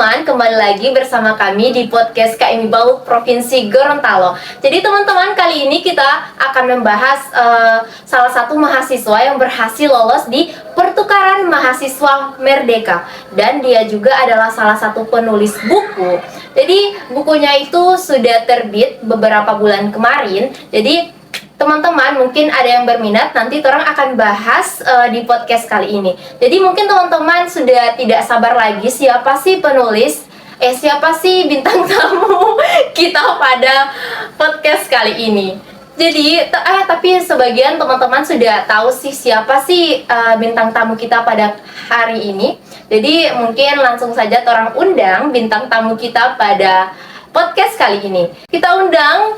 teman-teman, kembali lagi bersama kami di podcast KMI BAUK Provinsi Gorontalo. Jadi teman-teman, kali ini kita akan membahas salah satu mahasiswa yang berhasil lolos di pertukaran mahasiswa Merdeka. Dan dia juga adalah salah satu penulis buku. Jadi bukunya itu sudah terbit beberapa bulan kemarin. Jadi teman-teman mungkin ada yang berminat, nanti orang akan bahas di podcast kali ini. Jadi mungkin teman-teman sudah tidak sabar lagi siapa sih penulis, siapa sih bintang tamu kita pada podcast kali ini. Jadi tapi sebagian teman-teman sudah tahu sih siapa sih bintang tamu kita pada hari ini. Jadi mungkin langsung saja orang undang bintang tamu kita pada podcast kali ini. Kita undang,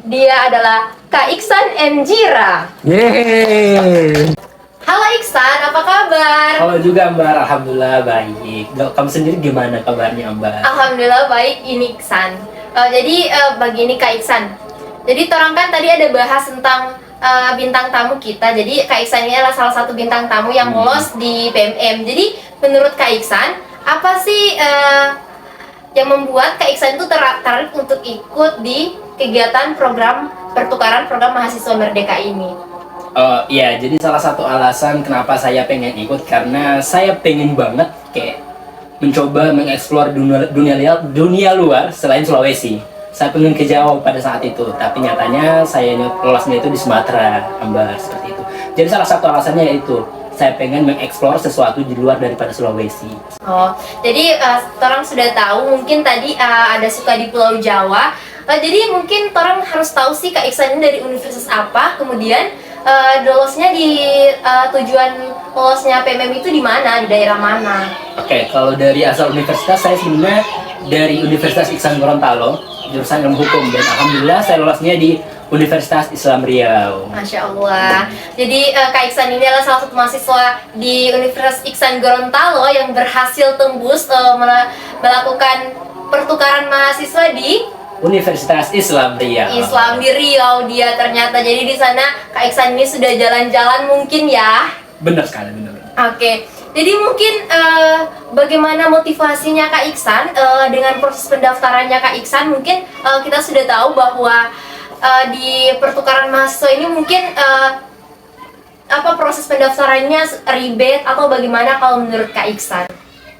dia adalah Kak Iksan Enjira. Yeay. Halo Iksan, apa kabar? Halo juga Mbak, alhamdulillah baik. Kamu sendiri gimana kabarnya Mbak? Alhamdulillah baik ini Iksan. Jadi begini Kak Iksan. Jadi orang kan tadi ada bahas tentang bintang tamu kita. Jadi Kak Iksan ini adalah salah satu bintang tamu yang lolos di PMM. Jadi menurut Kak Iksan, apa sih yang membuat Kak Iksan itu tertarik untuk ikut di kegiatan pertukaran program mahasiswa Merdeka ini? Oh iya, jadi salah satu alasan kenapa saya pengen ikut karena saya pengen banget kayak mencoba mengeksplor dunia luar selain Sulawesi. Saya pengen ke Jawa pada saat itu, tapi nyatanya saya lolosnya itu di Sumatera, Ambar, seperti itu. Jadi salah satu alasannya yaitu saya pengen mengeksplor sesuatu di luar daripada Sulawesi. Oh, jadi orang sudah tahu mungkin tadi ada suka di Pulau Jawa. Jadi mungkin orang harus tahu sih Kak Iksan ini dari universitas apa, kemudian lolosnya di tujuan lolosnya PMM itu di mana, di daerah mana? Oke, kalau dari asal universitas saya sebenarnya dari Universitas Iksan Gorontalo, jurusan ilmu hukum, dan alhamdulillah saya lolosnya di Universitas Islam Riau. Masya Allah. Jadi Kak Iksan ini adalah salah satu mahasiswa di Universitas Iksan Gorontalo yang berhasil tembus melakukan pertukaran mahasiswa di Universitas Islam Riau. Islam di Riau dia ternyata. Jadi di sana Kak Iksan ini sudah jalan-jalan mungkin ya. Benar sekali, benar. Oke. Jadi mungkin bagaimana motivasinya Kak Iksan dengan proses pendaftarannya Kak Iksan, mungkin kita sudah tahu bahwa di pertukaran mahasiswa ini mungkin proses pendaftarannya ribet atau bagaimana kalau menurut Kak Iksan?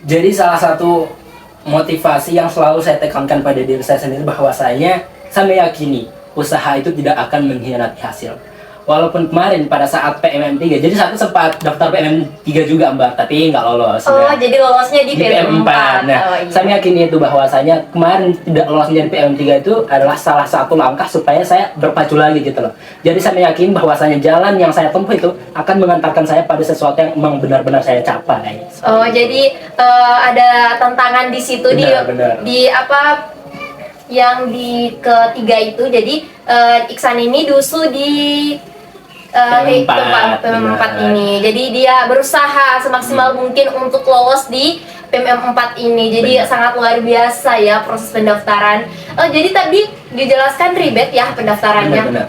Jadi salah satu motivasi yang selalu saya tekankan pada diri saya sendiri bahwasanya saya meyakini usaha itu tidak akan mengkhianati hasil. Walaupun kemarin pada saat PMM 3, jadi saya sempat daftar PMM 3 juga Mbak, tapi nggak lolos. Oh, jadi lolosnya di PMM 4. Nah, oh, iya. saya meyakini itu bahwasanya kemarin tidak lolosnya di PMM 3 itu adalah salah satu langkah supaya saya berpacu lagi gitu loh. Jadi saya meyakini bahwasanya jalan yang saya tempuh itu akan mengantarkan saya pada sesuatu yang memang benar-benar saya capai. Oh, jadi ada tantangan di situ. Benar. Di apa yang di ketiga itu. Jadi Iksan ini dusu di tempat PMM 4 ini. Jadi dia berusaha semaksimal mungkin untuk lolos di PMM 4 ini. Jadi sangat luar biasa ya proses pendaftaran. Jadi tadi dijelaskan ribet ya pendaftarannya. Benar.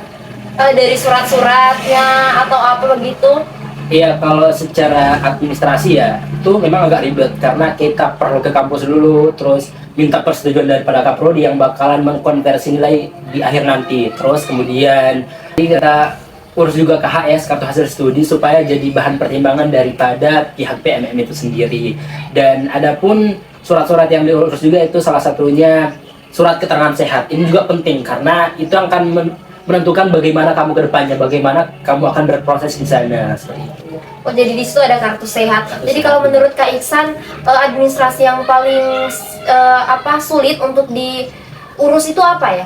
Dari surat-suratnya atau apa begitu. Iya, kalau secara administrasi ya itu memang agak ribet karena kita perlu ke kampus dulu, terus minta persetujuan daripada Kaprodi yang bakalan mengkonversi nilai di akhir nanti. Terus kemudian kita urus juga KHS, kartu hasil studi, supaya jadi bahan pertimbangan daripada pihak PMM itu sendiri. Dan adapun surat-surat yang diurus juga itu salah satunya surat keterangan sehat. Ini juga penting karena itu akan menentukan bagaimana kamu ke depannya, bagaimana kamu akan berproses di sana. Oh, jadi di situ ada kartu sehat. Jadi kalau menurut Kak Iksan, administrasi yang paling sulit untuk diurus itu apa ya?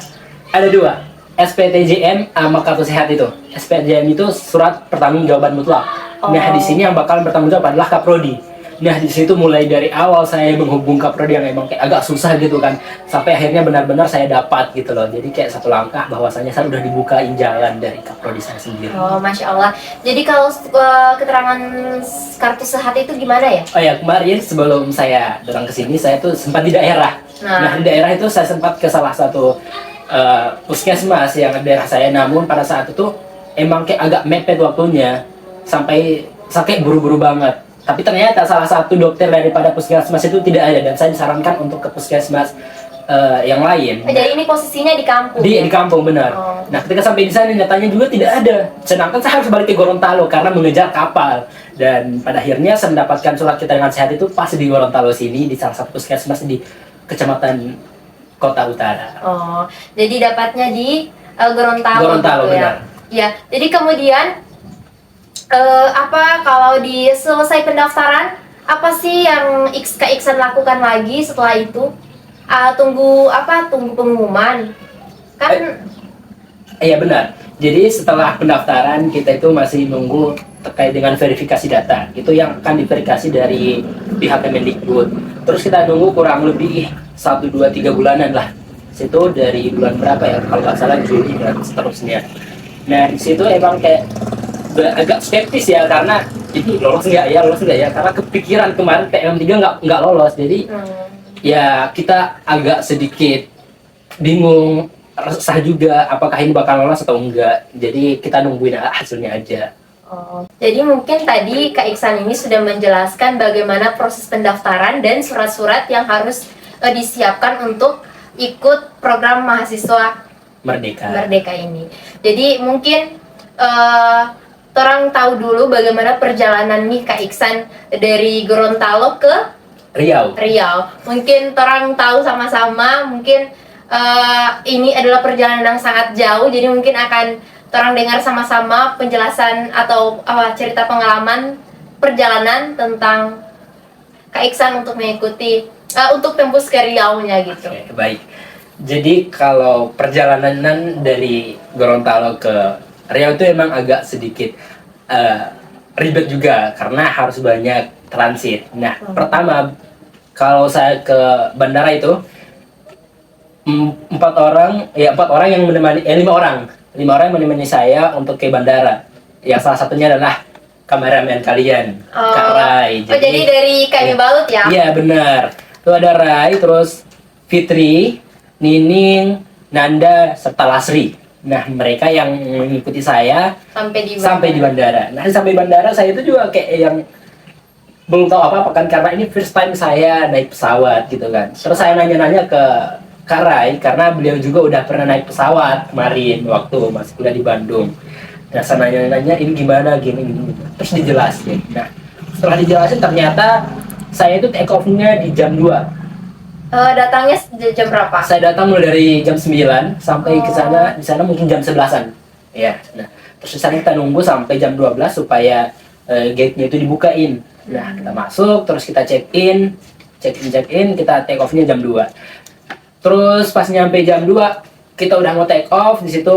Ada dua, SPTJM sama kartu sehat itu. SPTJM itu surat pertanggungjawaban mutlak. Nah, di sini yang bakal bertanggung jawab adalah Kaprodi. Nah, di situ mulai dari awal saya menghubung Kaprodi yang emang kayak agak susah gitu kan, sampai akhirnya benar-benar saya dapat gitu loh. Jadi kayak satu langkah bahwasanya saya udah dibukain jalan dari Kaprodi saya sendiri. Oh, Masya Allah. Jadi kalau keterangan kartu sehat itu gimana ya? Oh ya, kemarin sebelum saya datang ke sini saya tuh sempat di daerah. Nah, di daerah itu saya sempat ke salah satu puskesmas yang di daerah saya, namun pada saat itu emang kayak agak mepet waktunya, sampai buru-buru banget. Tapi ternyata salah satu dokter daripada puskesmas itu tidak ada dan saya disarankan untuk ke puskesmas yang lain. Jadi ini posisinya di kampung ya? Di kampung benar. Oh. Nah ketika sampai di sana nyatanya juga tidak ada. Sedangkan saya harus balik ke Gorontalo karena mengejar kapal. Dan pada akhirnya saya mendapatkan surat keterangan sehat itu pas di Gorontalo sini di salah satu puskesmas di Kecamatan Kota Utara. Oh, jadi dapatnya di Gorontalo, Gorontalo gitu ya? benar. Ya, jadi kemudian apa kalau di selesai pendaftaran apa sih yang Kak Iksan lakukan lagi setelah itu? Tunggu pengumuman kan? Iya benar. Jadi setelah pendaftaran kita itu masih nunggu terkait dengan verifikasi data. Itu yang akan diverifikasi dari pihak Kemendikbud. Terus kita nunggu kurang lebih 1, 2, 3 bulanan lah. Situ dari bulan berapa ya? Kalau nggak salah Juli dan seterusnya. Nah di situ emang kayak agak skeptis ya karena ini lolos nggak ya? Karena kepikiran kemarin PM3 nggak lolos. Jadi ya kita agak sedikit bingung, resah juga apakah ini bakal lolos atau enggak. Jadi kita nungguin hasilnya aja. Oh, jadi mungkin tadi Kak Iksan ini sudah menjelaskan bagaimana proses pendaftaran dan surat-surat yang harus disiapkan untuk ikut program mahasiswa Merdeka ini. Jadi mungkin orang tahu dulu bagaimana perjalanan nih Kak Iksan dari Gorontalo ke Riau. Mungkin orang tahu sama-sama, mungkin ini adalah perjalanan yang sangat jauh, jadi mungkin akan orang dengar sama-sama penjelasan atau cerita pengalaman perjalanan tentang Kak Iksan untuk mengikuti untuk tembus ke Riau-nya gitu. Oke, baik. Jadi kalau perjalanan dari Gorontalo ke Riau itu emang agak sedikit ribet juga karena harus banyak transit. Nah, pertama kalau saya ke bandara itu 4 orang yang menemani 5 orang yang menemani saya untuk ke bandara. Yang salah satunya adalah kameramen kalian, Kak Rai. Jadi dari Kami Balut ya? Iya benar. Itu ada Rai, terus Fitri, Nining, Nanda, serta Lasri. Nah mereka yang mengikuti saya sampai di bandara. Nah sampai bandara saya itu juga kayak yang belum tahu apa-apa kan karena ini first time saya naik pesawat gitu kan. Terus saya nanya-nanya ke Kak Rai karena beliau juga udah pernah naik pesawat kemarin waktu masih kuliah di Bandung. Nah saya nanya-nanya ini gimana gini. Terus dijelasin. Nah setelah dijelasin ternyata saya itu take off-nya di jam 2. Datangnya jam berapa? Saya datang mulai dari jam 9 sampai ke sana, di sana mungkin jam 11-an. Ya. Nah, terus di sana kita nunggu sampai jam 12 supaya gate-nya itu dibukain. Nah, kita masuk, terus kita check in, kita take off-nya jam 2. Terus pas nyampe jam 2, kita udah mau take off, di situ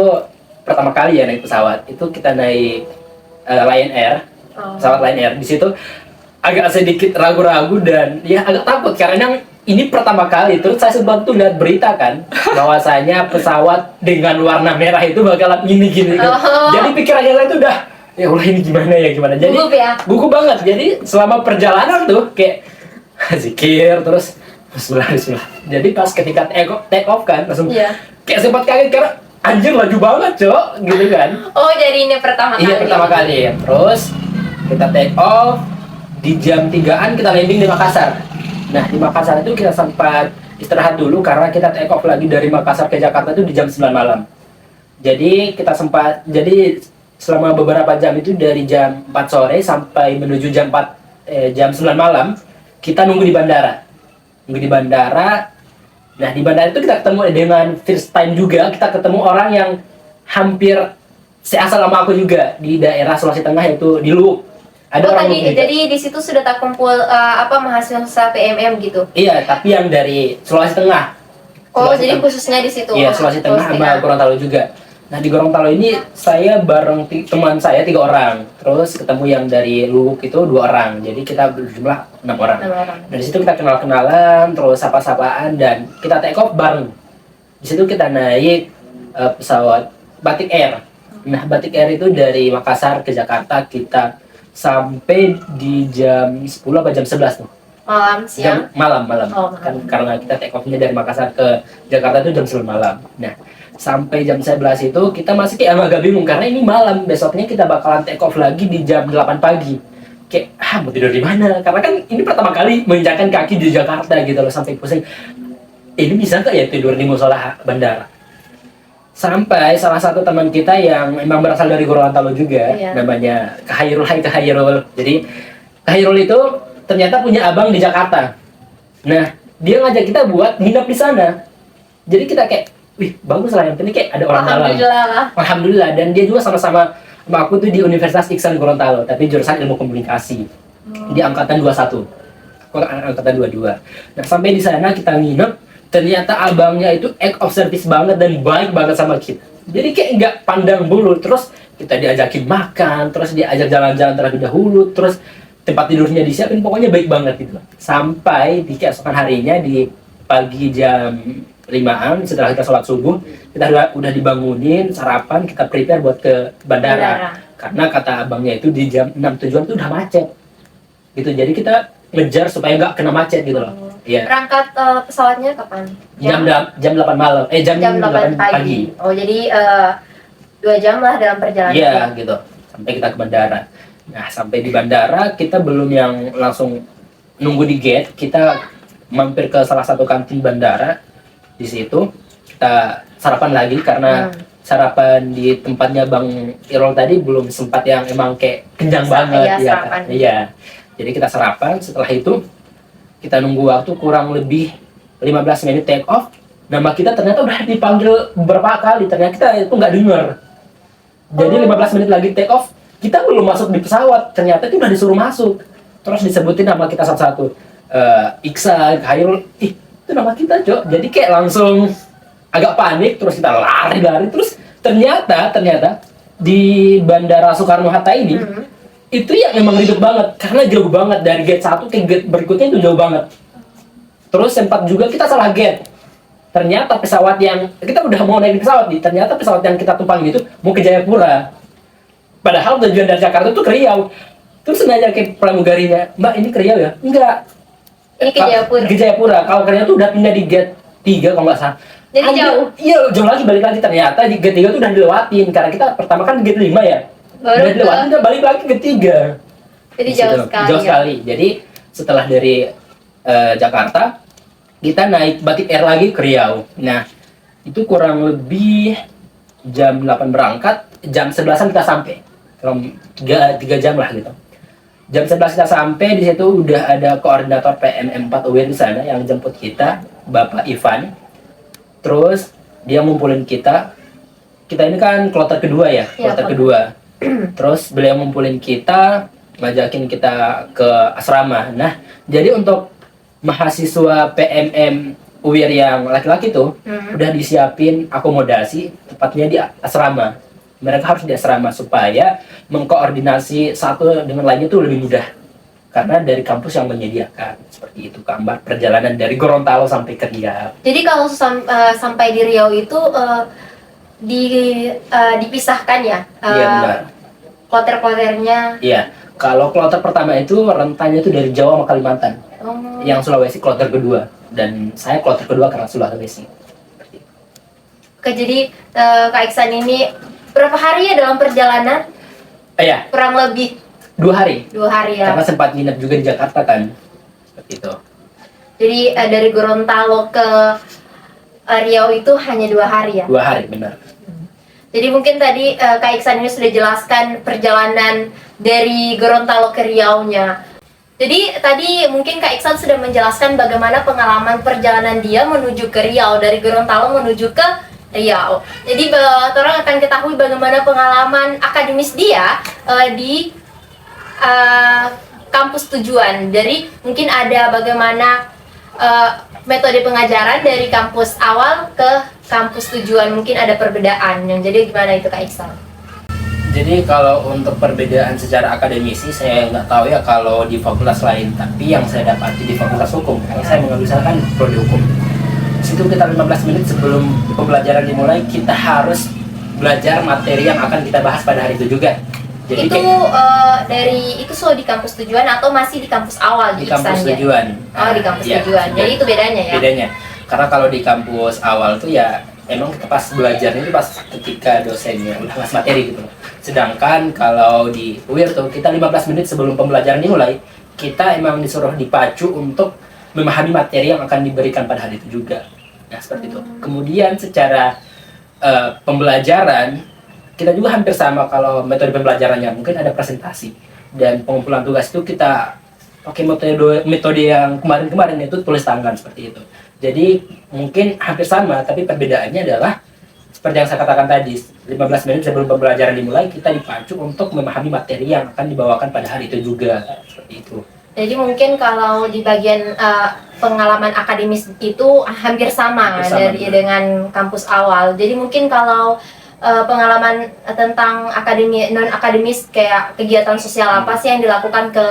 pertama kali ya naik pesawat. Itu kita naik Lion Air, pesawat Lion Air. Di situ agak sedikit ragu-ragu dan ya agak takut karena ini pertama kali. Terus saya sempat tuh lihat berita kan bahwasanya pesawat dengan warna merah itu bakalan gini-gini kan. Jadi pikirannya saya tuh udah ya Allah ini gimana. Jadi gugup banget. Jadi selama perjalanan tuh kayak zikir terus bismillah. Jadi pas ketika take off kan langsung kayak sempat kaget karena anjir laju banget cok gitu kan. Oh jadi ini pertama kali? Iya pertama kali. Terus kita take off di jam 3-an kita landing di Makassar. Nah di Makassar itu kita sempat istirahat dulu karena kita take off lagi dari Makassar ke Jakarta itu di jam 9 malam. Jadi selama beberapa jam itu dari jam 4 sore sampai menuju jam 9 malam kita nunggu di bandara. Nah di bandara itu kita ketemu dengan first time juga, kita ketemu orang yang hampir seasal sama aku juga di daerah Sulawesi Tengah yaitu di Luwuk. Ada orang tadi, jadi di situ sudah tak kumpul mahasiswa PMM gitu? Iya, tapi yang dari Sulawesi Tengah. Jadi khususnya di situ? Iya, Sulawesi Tengah sama Gorontalo juga. Nah di Gorontalo ini saya bareng teman saya 3 orang, terus ketemu yang dari Luwuk itu 2 orang, jadi kita berjumlah 6 orang. Dari situ kita kenal-kenalan, terus sapa-sapaan dan kita take off bareng. Di situ kita naik pesawat Batik Air. Nah Batik Air itu dari Makassar ke Jakarta kita sampai di jam 10 atau jam 11 tuh. Siang? Malam. Kan karena kita take off-nya dari Makassar ke Jakarta itu jam 10 malam. Nah sampai jam 11 itu kita masih kayak agak bingung karena ini malam, besoknya kita bakalan take off lagi di jam 8 pagi. kayak mau tidur di mana, karena kan ini pertama kali menginjakkan kaki di Jakarta gitu loh, sampai pusing ini bisa nggak ya tidur di musola bandara. Sampai salah satu teman kita yang emang berasal dari Gorontalo juga, namanya Khairul. Hai Khairul. Jadi Khairul itu ternyata punya abang di Jakarta. Nah, dia ngajak kita buat nginep di sana. Jadi kita kayak, wih bagus lah, yang penting kayak ada orang dalam. Alhamdulillah. Dan dia juga sama-sama sama aku tuh di Universitas Iksan Gorontalo, tapi jurusan ilmu komunikasi. Di angkatan 21. Aku angkatan 22. Nah, sampai di sana kita nginep. Ternyata abangnya itu act of service banget dan baik banget sama kita. Jadi kayak nggak pandang bulu. Terus kita diajakin makan, terus diajak jalan-jalan terlebih dahulu, terus tempat tidurnya disiapin, pokoknya baik banget gitu. Sampai di keesokan harinya di pagi jam 5-an setelah kita sholat subuh, kita udah dibangunin, sarapan, kita prepare buat ke bandara. Karena kata abangnya itu di jam 6 tujuan itu udah macet. Gitu. Jadi kita ngejar supaya nggak kena macet gitu loh. Iya. Berangkat pesawatnya kapan? Jam 8 malam. Jam 8 pagi. Oh, jadi 2 jam lah dalam perjalanan. Iya, gitu. Sampai kita ke bandara. Nah, sampai di bandara kita belum yang langsung nunggu di gate, kita mampir ke salah satu kantin bandara. Di situ kita sarapan lagi karena sarapan di tempatnya Bang Irol tadi belum sempat yang emang kayak kenyang banget ya. Iya. Jadi kita sarapan, setelah itu kita nunggu waktu kurang lebih 15 menit take off. Nama kita ternyata udah dipanggil beberapa kali, ternyata kita itu nggak dengar. Jadi 15 menit lagi take off, kita belum masuk di pesawat, ternyata itu udah disuruh masuk. Terus disebutin nama kita satu-satu. Iksan, Khairul, itu nama kita, Cok. Jadi kayak langsung agak panik, terus kita lari-lari. Terus ternyata di Bandara Soekarno-Hatta ini, itu yang memang ribet banget, karena jauh banget dari gate 1 ke gate berikutnya itu jauh banget. Terus sempat juga kita salah gate. Ternyata pesawat yang kita udah mau naik di pesawat ternyata pesawat yang kita tumpangi itu mau ke Jayapura. Padahal tujuan dari Jakarta itu ke Riau. Terus nanya ke pramugarinya, Mbak ini ke Riau ya? Enggak. Ini ke Jayapura. Ke Jayapura. Kalau ke Riau tuh udah pindah di gate 3 kalau nggak salah. Jadi jauh? Iya, jauh lagi balik lagi. Ternyata di gate 3 tuh udah dilewatin. Karena kita pertama kan di gate 5 ya. Udah dilewatin, udah balik lagi ke 3. Jadi jauh sekali. Jauh sekali. Jadi setelah dari Jakarta, kita naik Batik Air lagi ke Riau. Nah, itu kurang lebih jam 8 berangkat, jam 11-an kita sampai. 3 jam lah gitu. Jam 11 kita sampai, di situ udah ada koordinator PM4 UIN di sana yang jemput kita, Bapak Ivan. Terus dia ngumpulin kita. Kita ini kan kloter kedua ya, kloter kedua. Terus beliau ngumpulin kita, ngajakin kita ke asrama. Nah, jadi untuk mahasiswa PMM UIR yang laki-laki tuh udah disiapin akomodasi tepatnya di asrama. Mereka harus di asrama supaya mengkoordinasi satu dengan lainnya tuh lebih mudah. Karena dari kampus yang menyediakan seperti itu, gambar perjalanan dari Gorontalo sampai ke Riau. Jadi kalau sampai di Riau itu dipisahkan ya? Iya benar. Kloter-kloternya. Iya. Kalau kloter pertama itu rentannya tuh dari Jawa sama Kalimantan. Yang Sulawesi kloter kedua, dan saya kloter kedua karena Sulawesi. Oke, jadi Kak Iksan ini berapa hari ya dalam perjalanan? Iya. Kurang lebih 2 hari. 2 hari ya. Karena sempat nginep juga di Jakarta kan, seperti itu. Jadi dari Gorontalo ke Riau itu hanya 2 hari ya? 2 hari, benar. Jadi mungkin tadi Kak Iksan ini sudah jelaskan perjalanan dari Gorontalo ke Riau-nya. Jadi tadi mungkin Kak Iksan sudah menjelaskan bagaimana pengalaman perjalanan dia menuju ke Riau, dari Gorontalo menuju ke Riau. Jadi orang akan ketahui bagaimana pengalaman akademis dia di kampus tujuan. Jadi mungkin ada bagaimana metode pengajaran dari kampus awal ke kampus tujuan, mungkin ada perbedaan. Yang jadi gimana itu Kak Iksan? Jadi kalau untuk perbedaan secara akademisi saya nggak tahu ya kalau di fakultas lain, tapi yang saya dapati di fakultas hukum, karena saya mengambil kan prodi hukum. Situ kita 15 menit sebelum pembelajaran dimulai kita harus belajar materi yang akan kita bahas pada hari itu juga. Jadi itu itu selalu di kampus tujuan atau masih di kampus awal di kampus tujuan. Oh, di kampus tujuan. Jadi itu bedanya ya? Bedanya. Karena kalau di kampus awal tuh ya emang kita pas belajarnya itu pas ketika dosennya udah ngasih materi gitu. Sedangkan kalau di UIR tuh kita 15 menit sebelum pembelajaran dimulai, kita emang disuruh dipacu untuk memahami materi yang akan diberikan pada hari itu juga. Nah, seperti itu. Kemudian secara pembelajaran, kita juga hampir sama kalau metode pembelajarannya. Mungkin ada presentasi dan pengumpulan tugas itu kita pakai metode yang kemarin-kemarin, itu tulis tangan seperti itu. Jadi mungkin hampir sama, tapi perbedaannya adalah seperti yang saya katakan tadi, 15 menit sebelum pembelajaran dimulai, kita dipacu untuk memahami materi yang akan dibawakan pada hari itu juga. Seperti itu. Jadi mungkin kalau di bagian pengalaman akademis itu hampir sama, dengan kampus awal. Jadi mungkin kalau pengalaman tentang non akademis kayak kegiatan sosial apa sih yang dilakukan ke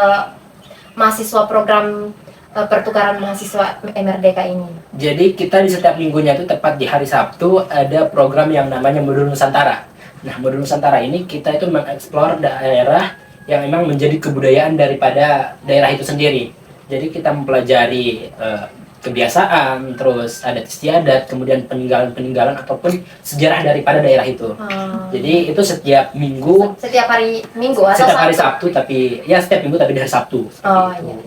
mahasiswa program pertukaran mahasiswa MRDK ini? Jadi kita di setiap minggunya itu tepat di hari Sabtu ada program yang namanya Modul Nusantara. Nah, Modul Nusantara ini kita itu mengeksplor daerah yang memang menjadi kebudayaan daripada daerah itu sendiri. Jadi kita mempelajari kebiasaan, terus adat istiadat, kemudian peninggalan-peninggalan ataupun sejarah daripada daerah itu. Jadi itu setiap minggu. Setiap hari Minggu atau setiap hari Sabtu, tapi ya setiap minggu tapi di hari Sabtu. Iya.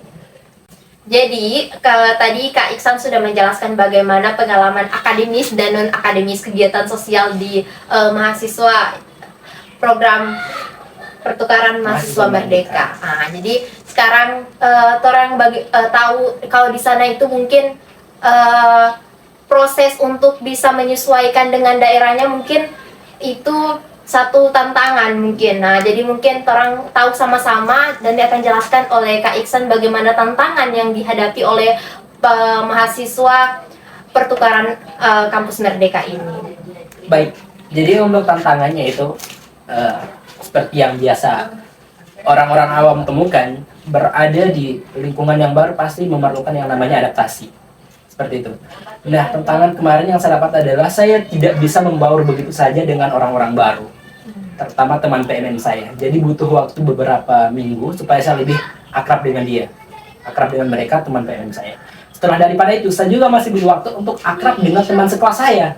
Jadi tadi Kak Iksan sudah menjelaskan bagaimana pengalaman akademis dan non akademis kegiatan sosial di mahasiswa program pertukaran mahasiswa Merdeka. Nah, jadi sekarang orang tahu kalau di sana itu mungkin proses untuk bisa menyesuaikan dengan daerahnya mungkin itu satu tantangan mungkin. Nah, jadi mungkin orang tahu sama-sama dan dia akan jelaskan oleh Kak Iksan bagaimana tantangan yang dihadapi oleh mahasiswa pertukaran kampus Merdeka ini. Baik, jadi untuk tantangannya itu seperti yang biasa orang-orang awam temukan, berada di lingkungan yang baru pasti memerlukan yang namanya adaptasi. Seperti itu. Nah, tantangan kemarin yang saya dapat adalah saya tidak bisa membaur begitu saja dengan orang-orang baru, terutama teman PMN saya. Jadi butuh waktu beberapa minggu supaya saya lebih akrab dengan dia, akrab dengan mereka, teman PMN saya. Setelah daripada itu, saya juga masih butuh waktu untuk akrab dengan teman sekelas saya,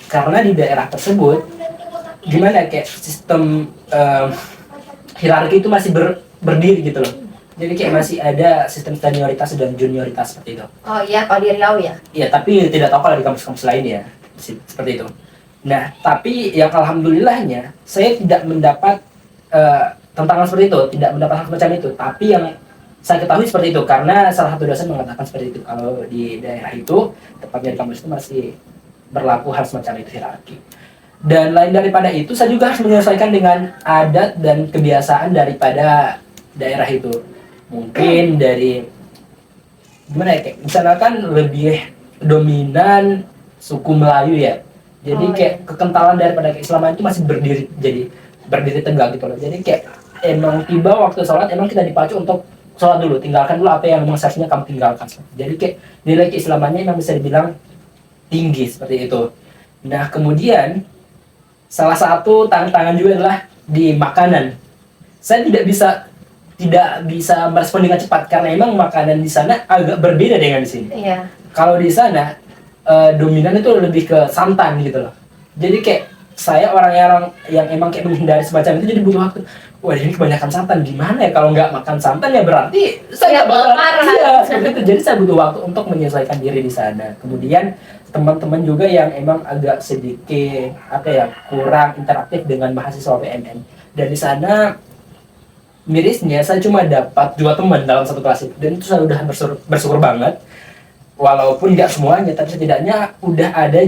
karena di daerah tersebut gimana kayak sistem hierarki itu masih berdiri gitu loh. Jadi kayak masih ada sistem senioritas dan junioritas seperti itu. Oh iya, kalau di Riau ya? Iya, tapi tidak tahu kalau di kampus-kampus lain ya, seperti itu. Nah, tapi yang alhamdulillahnya, saya tidak mendapat tantangan seperti itu, tidak mendapat hal semacam itu. Tapi yang saya ketahui seperti itu, karena salah satu dosen mengatakan seperti itu. Kalau di daerah itu, tepatnya di kampus itu masih berlaku hal semacam itu, hierarki. Dan lain daripada itu, saya juga harus menyesuaikan dengan adat dan kebiasaan daripada daerah itu. Mungkin dari gimana ya, kayak misalkan lebih dominan suku Melayu ya, jadi kayak kekentalan daripada keislaman itu masih berdiri tegak gitu loh. Jadi kayak emang tiba waktu sholat emang kita dipacu untuk sholat dulu, tinggalkan dulu apa yang memang seharusnya kamu tinggalkan. Jadi kayak nilai keislamannya memang bisa dibilang tinggi seperti itu. Nah, kemudian salah satu tantangan juga adalah di makanan. Saya tidak bisa merespon dengan cepat karena emang makanan di sana agak berbeda dengan di sini. Iya. Kalau di sana dominan itu lebih ke santan gitu loh. Jadi kayak saya orang yang emang kayak menghindari semacam itu, jadi butuh waktu. Wah, ini kebanyakan santan, gimana ya kalau nggak makan santan ya berarti saya nggak bakal. Iya, seperti itu. Jadi saya butuh waktu untuk menyesuaikan diri di sana. Kemudian teman-teman juga yang emang agak sedikit kurang interaktif dengan mahasiswa PMN. Dan di sana mirisnya saya cuma dapat 2 teman dalam satu kelas itu, dan itu saya udah bersyukur banget. Walaupun nggak semuanya, tapi setidaknya udah ada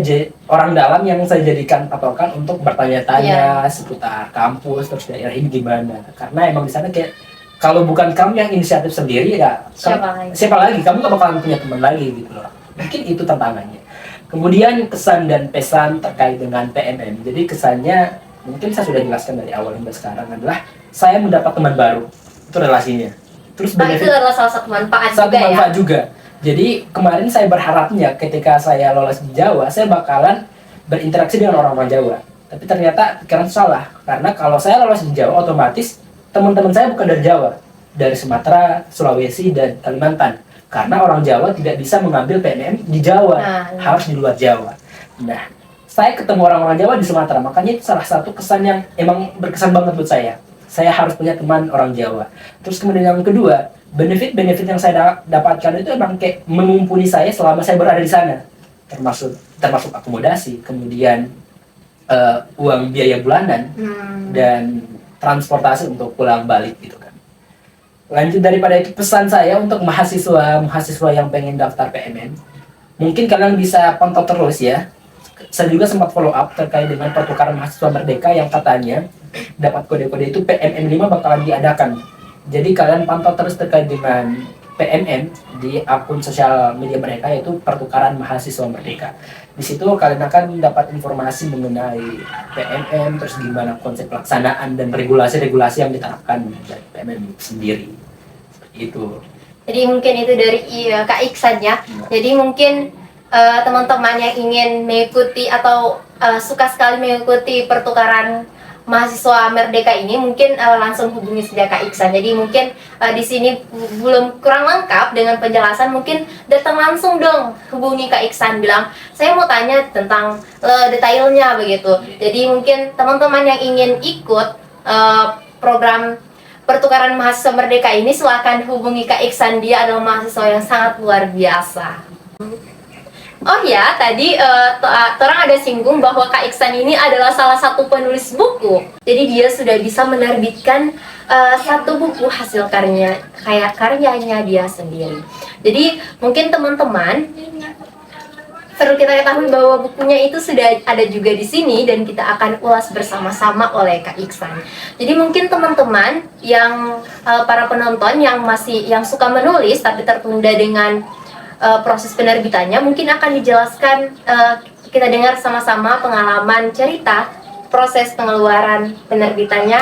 orang dalam yang saya jadikan patokan untuk bertanya-tanya seputar kampus, terus daerah ini gimana. Karena emang di sana kayak kalau bukan kamu yang inisiatif sendiri ya siapa lagi? Kamu gak bakalan punya teman lagi gitu loh. Mungkin itu tantangannya. Kemudian kesan dan pesan terkait dengan PMM. Jadi kesannya mungkin saya sudah jelaskan dari awal hingga sekarang adalah saya mendapat teman baru. Itu relasinya. Terus itu adalah salah satu manfaat juga. Jadi kemarin saya berharapnya ketika saya lolos di Jawa, saya bakalan berinteraksi dengan orang-orang Jawa. Tapi ternyata pikiran salah. Karena kalau saya lolos di Jawa, otomatis teman-teman saya bukan dari Jawa. Dari Sumatera, Sulawesi, dan Kalimantan. Karena orang Jawa tidak bisa mengambil PMM di Jawa. Harus di luar Jawa. Nah, saya ketemu orang-orang Jawa di Sumatera, makanya itu salah satu kesan yang emang berkesan banget buat saya. Saya harus punya teman orang Jawa. Terus kemudian yang kedua, benefit-benefit yang saya dapatkan itu emang kayak memumpuni saya selama saya berada di sana. Termasuk akomodasi, kemudian uang biaya bulanan, dan transportasi untuk pulang balik gitu kan. Lanjut daripada itu, pesan saya untuk mahasiswa yang pengen daftar PMN, mungkin kalian bisa pantau terus ya. Saya juga sempat follow up terkait dengan pertukaran mahasiswa merdeka yang katanya dapat kode-kode itu PMN 5 bakalan diadakan. Jadi kalian pantau terus terkait dengan PMN di akun sosial media mereka, yaitu pertukaran mahasiswa merdeka. Di situ kalian akan dapat informasi mengenai PMN, terus gimana konsep pelaksanaan dan regulasi-regulasi yang diterapkan dari PMN sendiri. Seperti itu. Jadi mungkin itu dari Kak Iksan ya. Jadi mungkin teman-teman yang ingin mengikuti atau suka sekali mengikuti pertukaran mahasiswa merdeka ini, mungkin langsung hubungi saja Kak Iksan. Jadi mungkin di sini belum kurang lengkap dengan penjelasan, mungkin datang langsung dong hubungi Kak Iksan, bilang saya mau tanya tentang detailnya begitu. Jadi mungkin teman-teman yang ingin ikut program pertukaran mahasiswa merdeka ini, silakan hubungi Kak Iksan. Dia adalah mahasiswa yang sangat luar biasa. Oh ya, tadi orang ada singgung bahwa Kak Iksan ini adalah salah satu penulis buku. Jadi dia sudah bisa menerbitkan satu buku hasil karyanya dia sendiri. Jadi mungkin teman-teman perlu kita ketahui bahwa bukunya itu sudah ada juga di sini dan kita akan ulas bersama-sama oleh Kak Iksan. Jadi mungkin teman-teman yang para penonton yang suka menulis tapi tertunda dengan proses penerbitannya, mungkin akan dijelaskan, kita dengar sama-sama pengalaman cerita proses pengeluaran penerbitannya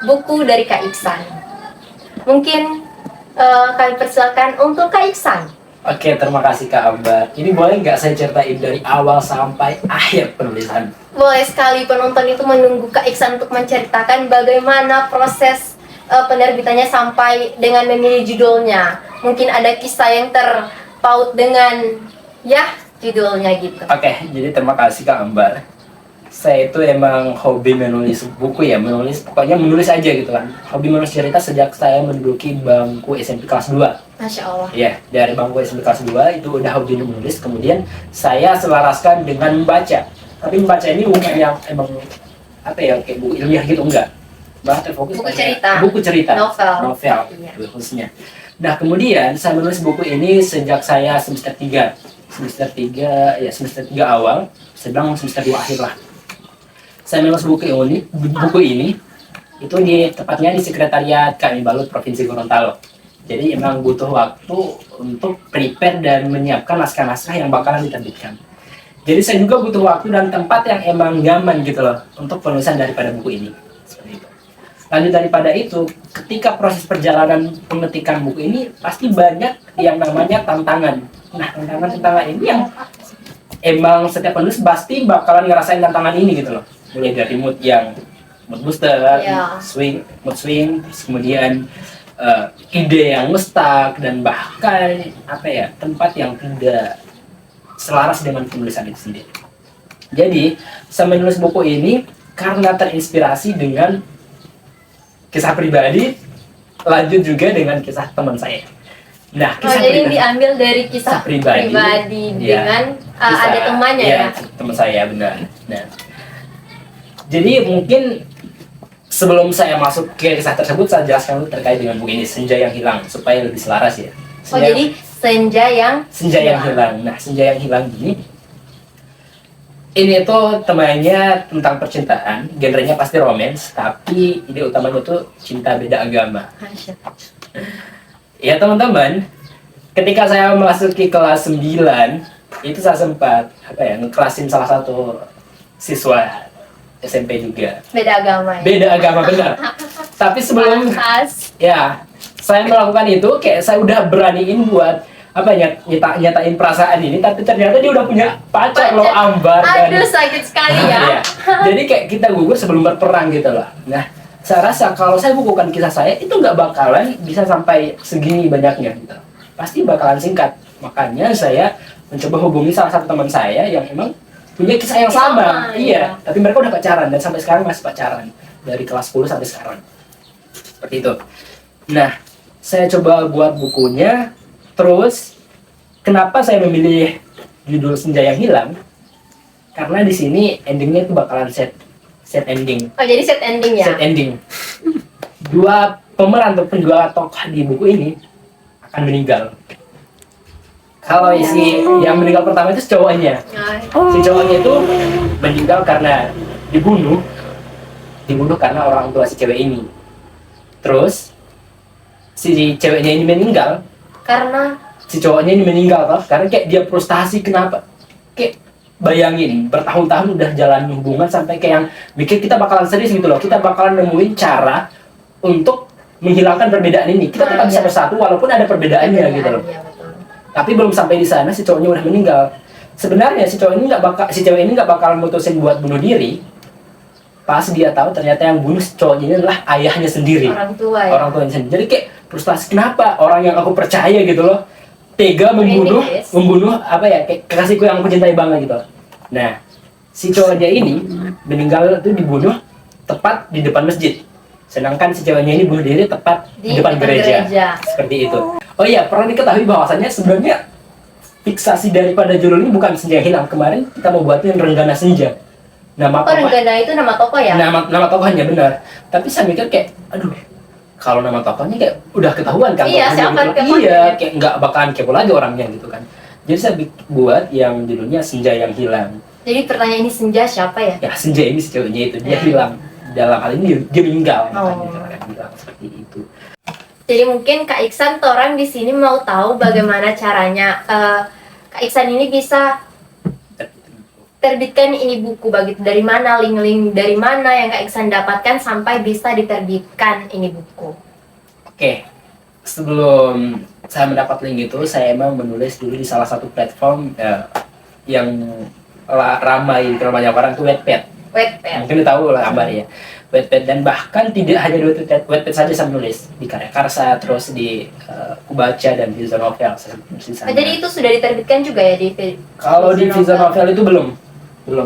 buku dari Kak Iksan. Mungkin kami persilakan untuk Kak Iksan. Oke, terima kasih Kak Ambar. Ini boleh nggak saya ceritain dari awal sampai akhir penulisan? Boleh sekali, penonton itu menunggu Kak Iksan untuk menceritakan bagaimana proses penerbitannya sampai dengan memilih judulnya. Mungkin ada kisah yang terpaut dengan judulnya gitu. Oke, jadi terima kasih Kak Ambar. Saya itu emang hobi menulis buku ya, pokoknya menulis aja gitu kan. Hobi menulis cerita sejak saya menduduki bangku SMP kelas 2. Masya Allah. Ya, dari bangku SMP kelas 2 itu udah hobi menulis, kemudian saya selaraskan dengan membaca. Tapi membaca ini bukan yang emang kayak buku ilmiah gitu, enggak. Bahkan terfokus buku cerita, novel iya, khususnya. Nah, kemudian saya menulis buku ini sejak saya semester 3 awal, saya bilang semester 2 akhir lah. Saya menulis buku ini itu tepatnya di sekretariat Kak Balut Provinsi Gorontalo. Jadi emang butuh waktu untuk prepare dan menyiapkan naskah-naskah yang bakalan diterbitkan. Jadi saya juga butuh waktu dan tempat yang emang nyaman gitu loh untuk penulisan daripada buku ini. Seperti itu. Lanjut daripada itu, ketika proses perjalanan pemetikan buku ini pasti banyak yang namanya tantangan. Nah, tantangan ini yang emang setiap penulis pasti bakalan ngerasain tantangan ini gitu loh. Mulai dari mood booster, mood swing, terus kemudian ide yang ngestak, dan bahkan tempat yang tidak selaras dengan penulisan itu sendiri. Jadi saya menulis buku ini karena terinspirasi dengan kisah pribadi, lanjut juga dengan kisah teman saya. Nah, jadi diambil dari kisah pribadi dengan ada temannya ya? Teman saya, benar. Nah, jadi mungkin sebelum saya masuk ke kisah tersebut, saya jelaskan terkait dengan buku ini, Senja yang Hilang, supaya lebih selaras ya. Jadi Senja yang Hilang. Nah, Senja yang Hilang ini tuh temanya tentang percintaan, genrenya pasti romance, tapi ide utamanya tuh cinta beda agama. Ya teman-teman, ketika saya memasuki kelas 9, itu saya sempat ngekelasin salah satu siswa SMP juga. Beda agama ya? Beda agama, benar. Tapi sebelum saya melakukan itu, kayak saya udah beraniin buat nyatain perasaan ini, tapi ternyata dia udah punya pacar loh, Ambar. Aduh, sakit sekali ya. Jadi kayak kita gugur sebelum berperang gitu loh. Nah, saya rasa kalau saya bukukan kisah saya itu nggak bakalan bisa sampai segini banyaknya gitu. Pasti bakalan singkat. Makanya saya mencoba hubungi salah satu teman saya yang emang punya kisah yang sama. Iya. Tapi mereka udah pacaran dan sampai sekarang masih pacaran dari kelas 10 sampai sekarang. Seperti itu. Nah, saya coba buat bukunya. Terus kenapa saya memilih judul Senja yang Hilang? Karena di sini endingnya itu bakalan set ending. Oh, jadi set ending ya? Set ending. Dua pemeran ataupun dua tokoh di buku ini akan meninggal. Kalau isi yang meninggal pertama itu cowoknya. Si cowoknya itu meninggal karena dibunuh karena orang tua si cewek ini. Terus si ceweknya ini meninggal Karena si cowoknya ini meninggal toh karena kayak dia frustasi. Kenapa? Kayak bayangin bertahun-tahun udah jalan hubungan sampai kayak yang mikir kita bakalan serius gitu loh, kita bakalan nemuin cara untuk menghilangkan perbedaan ini, kita tetap bisa bersatu walaupun ada perbedaannya gitu loh. Iya, betul. Tapi belum sampai di sana si cowoknya udah meninggal. Sebenarnya si cewek ini nggak bakal mutusin buat bunuh diri. Pas dia tahu ternyata yang bunuh si cowoknya ini adalah ayahnya sendiri. Orang tua ya? Orang tuanya sendiri. Jadi kayak frustasi, kenapa orang yang aku percaya gitu loh tega membunuh apa ya, kayak kekasihku yang aku cintai banget gitu. Nah, si cowoknya ini meninggal itu dibunuh tepat di depan masjid. Sedangkan si ceweknya ini bunuh diri tepat di depan gereja. Seperti itu. Oh iya, perlu diketahui bahwasannya sebenarnya fiksasi daripada judul ini bukan Senja Hilang. Kemarin kita mau buatin Renggana Senja. Nama Renggana itu nama tokoh ya? Nama tokohnya benar. Tapi saya mikir kayak, aduh, kalau nama tokohnya kayak udah ketahuan kan? Iya, siapa kepo? Iya, kayak nggak bakalan kepo lagi orangnya gitu kan. Jadi saya buat yang judulnya Senja yang Hilang. Jadi pertanyaan ini Senja siapa ya? Ya, Senja ini si ceweknya itu, dia hilang. Dalam hal ini dia meninggal, makanya bilang seperti itu. Jadi mungkin Kak Iksan orang di sini mau tahu bagaimana caranya Kak Iksan ini bisa terbitkan ini buku, begitu dari mana link-link dari mana yang Kak Iksan dapatkan sampai bisa diterbitkan ini buku. Oke, sebelum saya mendapat link itu, saya emang menulis dulu di salah satu platform yang ramai banyak orang tuh Wattpad. Mungkin tahu lah kabar ya, Wattpad. Dan bahkan tidak hanya di Wattpad saja saya menulis, di Karya Karsa, terus di Kubaca dan Visa Novel. Jadi itu sudah diterbitkan juga ya di kalau di Visa Novel itu belum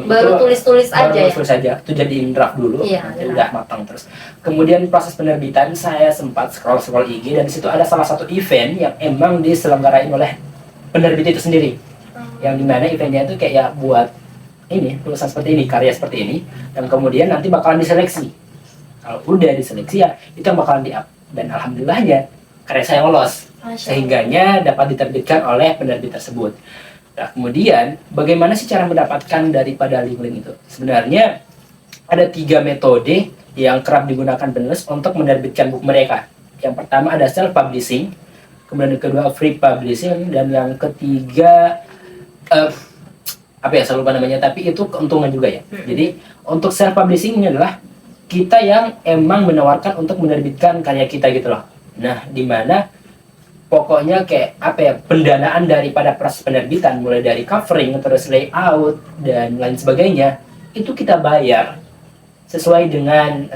baru tulis-tulis aja ya? Tulis aja, itu jadiin draft dulu, iya, udah matang terus. Kemudian proses penerbitan saya sempat scroll IG dan di situ ada salah satu event yang emang diselenggarain oleh penerbit itu sendiri, yang dimana eventnya itu kayak ya buat ini tulisan seperti ini, karya seperti ini, dan kemudian nanti bakalan diseleksi. Kalau udah diseleksi ya itu yang bakalan di-up, dan alhamdulillahnya karya saya lolos, sehingganya dapat diterbitkan oleh penerbit tersebut. Nah, kemudian bagaimana sih cara mendapatkan daripada link-link itu? Sebenarnya ada 3 metode yang kerap digunakan penulis untuk menerbitkan buku mereka. Yang pertama ada self publishing, kemudian yang kedua free publishing, dan yang ketiga apa ya, saya lupa namanya, tapi itu keuntungan juga ya. Jadi untuk self publishing ini adalah kita yang emang menawarkan untuk menerbitkan karya kita gitu loh. Nah, dimana pokoknya kayak apa ya, pendanaan daripada proses penerbitan mulai dari covering, terus layout dan lain sebagainya itu kita bayar sesuai dengan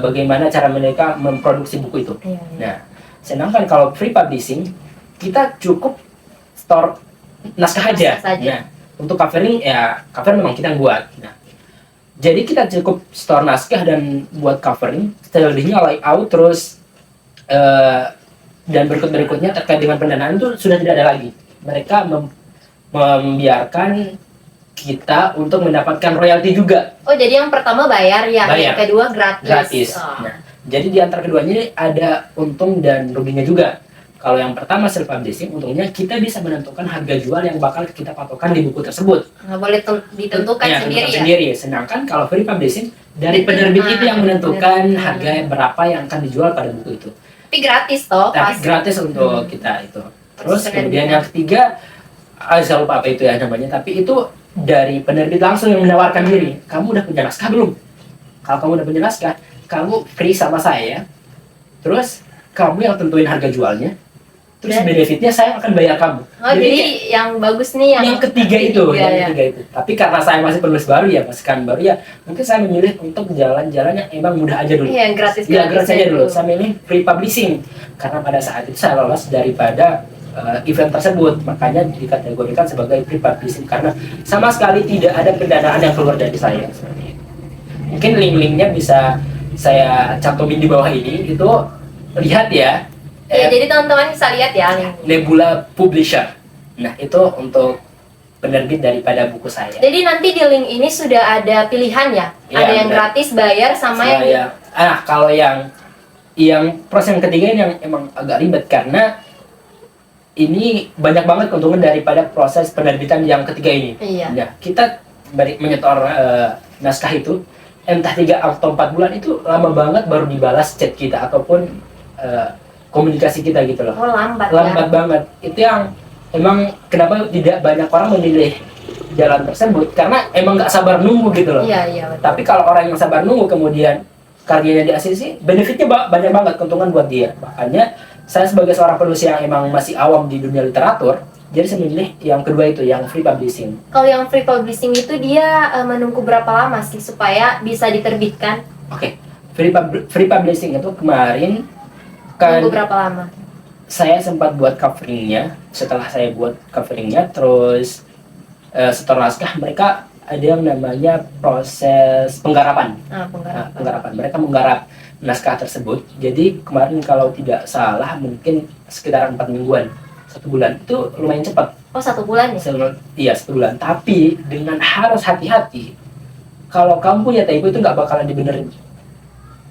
bagaimana cara mereka memproduksi buku itu. Nah, sedangkan kalau free publishing kita cukup store naskah aja. Nah, untuk covering ya cover memang kita yang buat. Nah, jadi kita cukup store naskah dan buat covering, selebihnya layout terus dan berikutnya terkait dengan pendanaan itu sudah tidak ada lagi. Mereka membiarkan kita untuk mendapatkan royalti juga. Oh, jadi yang pertama bayar ya, bayar. Yang kedua gratis. Nah, jadi di antara keduanya ada untung dan ruginya juga. Kalau yang pertama self publishing, untungnya kita bisa menentukan harga jual yang bakal kita patokan di buku tersebut. Nggak boleh ditentukan sendiri ya. Sedangkan kalau free publishing dari penerbit itu yang menentukan harga berapa yang akan dijual pada buku itu. Tapi gratis toh. Tapi gratis untuk kita itu. Terus kemudian yang ketiga, saya lupa apa itu ya namanya, tapi itu dari penerbit langsung yang menawarkan diri. Kamu udah punya naskah belum? Kalau kamu udah punya naskah, kamu free sama saya. Terus kamu yang tentuin harga jualnya. Terus benefitnya saya akan bayar kamu. Oh, jadi yang bagus nih yang ketiga itu. Tapi karena saya masih penulis baru ya, masukan baru ya, mungkin saya memilih untuk jalan-jalan yang emang mudah aja dulu. Iya, gratis aja dulu. Saya milih free publishing karena pada saat itu saya lolos daripada event tersebut, makanya dikategorikan sebagai free publishing karena sama sekali tidak ada pendanaan yang keluar dari saya. Mungkin link-linknya bisa saya cantumin di bawah ini, itu lihat ya. Ya, jadi teman-teman bisa lihat ya link. Nebula Publisher. Nah, itu untuk penerbit daripada buku saya. Jadi nanti di link ini sudah ada pilihan ya? Iya, Ada yang benar. gratis bayar sama yang Kalau yang proses yang ketiga ini yang emang agak ribet karena ini banyak banget keuntungan daripada proses penerbitan yang ketiga ini. Iya. Nah, kita menyetor naskah itu entah 3 atau 4 bulan itu lama banget baru dibalas chat kita ataupun komunikasi kita gitu loh. Oh, lambat Lambat banget. Itu yang emang kenapa tidak banyak orang memilih jalan tersebut karena emang nggak sabar nunggu gitu loh. Iya, iya, betul. Tapi kalau orang yang sabar nunggu kemudian karyanya di-ACC, benefitnya banyak banget, keuntungan buat dia. Makanya saya sebagai seorang penulis yang emang masih awam di dunia literatur, jadi saya memilih yang kedua itu, yang free publishing. Kalau yang free publishing itu dia menunggu berapa lama sih supaya bisa diterbitkan? Oke, free publishing itu kemarin kan Menunggu berapa lama? saya sempat buat coveringnya. Setelah saya buat coveringnya, terus setelah naskah mereka ada yang namanya proses penggarapan. Penggarapan. Mereka menggarap naskah tersebut. Jadi kemarin kalau tidak salah mungkin sekitar 4 mingguan, 1 bulan. Itu lumayan cepat. Oh, 1 bulan ya? Iya, 1 bulan. Tapi dengan harus hati-hati. Kalau kamu punya typo itu nggak bakalan dibenerin.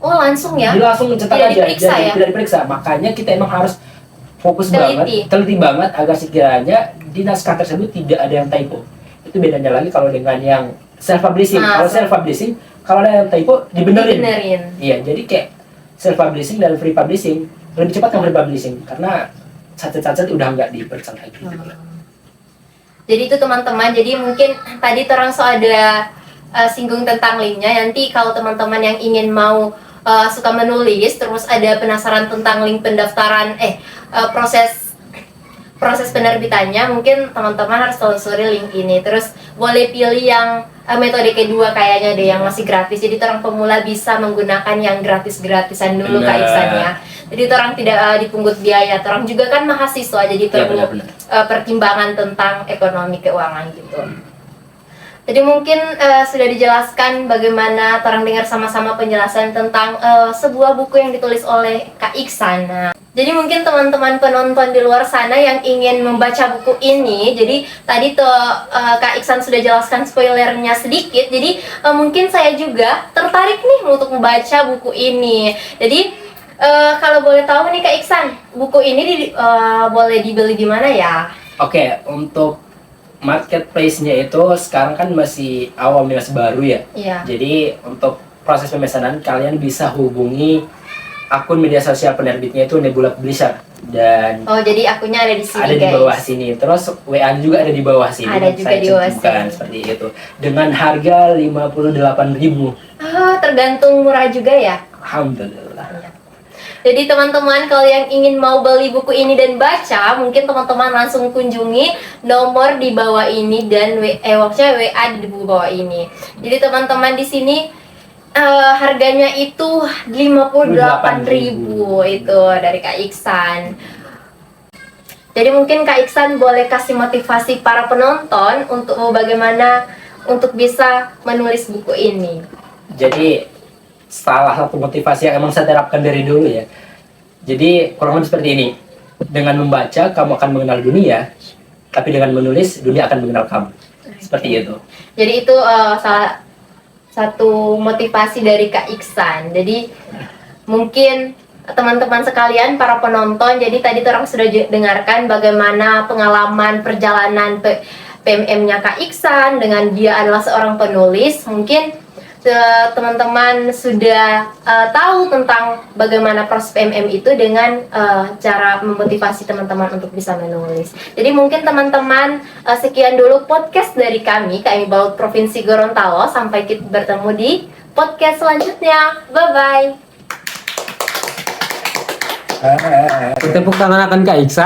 Oh, langsung ya? Dia langsung cetak Tidak aja. diperiksa ya? Tidak diperiksa. Makanya kita emang harus fokus Teliti. teliti banget agar sekiranya di naskah tersebut tidak ada yang typo. Itu bedanya lagi kalau dengan yang self publishing. Kalau self publishing, kalau ada yang typo dibenerin. Iya, jadi kayak self publishing dan free publishing lebih cepat yang free publishing karena cacat-cacat udah nggak diperiksa lagi. Jadi itu teman-teman. Jadi mungkin tadi terang so ada singgung tentang linknya. Nanti kalau teman-teman yang ingin mau suka menulis, terus ada penasaran tentang link pendaftaran, proses penerbitannya, mungkin teman-teman harus telusuri link ini. Terus boleh pilih yang metode kedua kayaknya deh yang masih gratis. Jadi orang pemula bisa menggunakan yang gratis-gratisan dulu Kak Iksan ya. Jadi orang tidak dipungut biaya. Orang juga kan mahasiswa, jadi perlu pertimbangan tentang ekonomi keuangan gitu. Jadi mungkin sudah dijelaskan bagaimana orang dengar sama-sama penjelasan tentang sebuah buku yang ditulis oleh Kak Iksan. Nah, jadi mungkin teman-teman penonton di luar sana yang ingin membaca buku ini, jadi tadi Kak Iksan sudah jelaskan spoilernya sedikit. Jadi mungkin saya juga tertarik nih untuk membaca buku ini. Jadi kalau boleh tahu nih Kak Iksan, buku ini boleh dibeli di mana ya? Oke, untuk marketplace-nya itu sekarang kan masih awal, masih baru ya. Iya. Jadi untuk proses pemesanan kalian bisa hubungi akun media sosial penerbitnya itu Nebula Publisher dan jadi akunnya ada di sini ada guys. di bawah sini. Terus WA juga ada di bawah sini. Ada juga di bawah sini. Seperti itu. Dengan harga 58.000. Tergantung murah juga ya. Alhamdulillah. Iya. Jadi teman-teman kalau yang ingin mau beli buku ini dan baca, mungkin teman-teman langsung kunjungi nomor di bawah ini dan WA di bawah ini. Jadi teman-teman di sini harganya itu 58.000 itu dari Kak Iksan. Jadi mungkin Kak Iksan boleh kasih motivasi para penonton untuk bagaimana untuk bisa menulis buku ini. Jadi salah satu motivasi yang emang saya terapkan dari dulu ya. Jadi kurang lebih seperti ini. Dengan membaca kamu akan mengenal dunia, tapi dengan menulis dunia akan mengenal kamu. Seperti itu. Jadi itu salah satu motivasi dari Kak Iksan. Jadi mungkin teman-teman sekalian para penonton, jadi tadi orang sudah dengarkan bagaimana pengalaman perjalanan PMM-nya Kak Iksan dengan dia adalah seorang penulis. Mungkin teman-teman sudah tahu tentang bagaimana proses PMM itu dengan cara memotivasi teman-teman untuk bisa menulis. Jadi mungkin teman-teman sekian dulu podcast dari kami Baut Provinsi Gorontalo. Sampai kita bertemu di podcast selanjutnya. Bye-bye. Tepuk tangan akan Kak Iksan.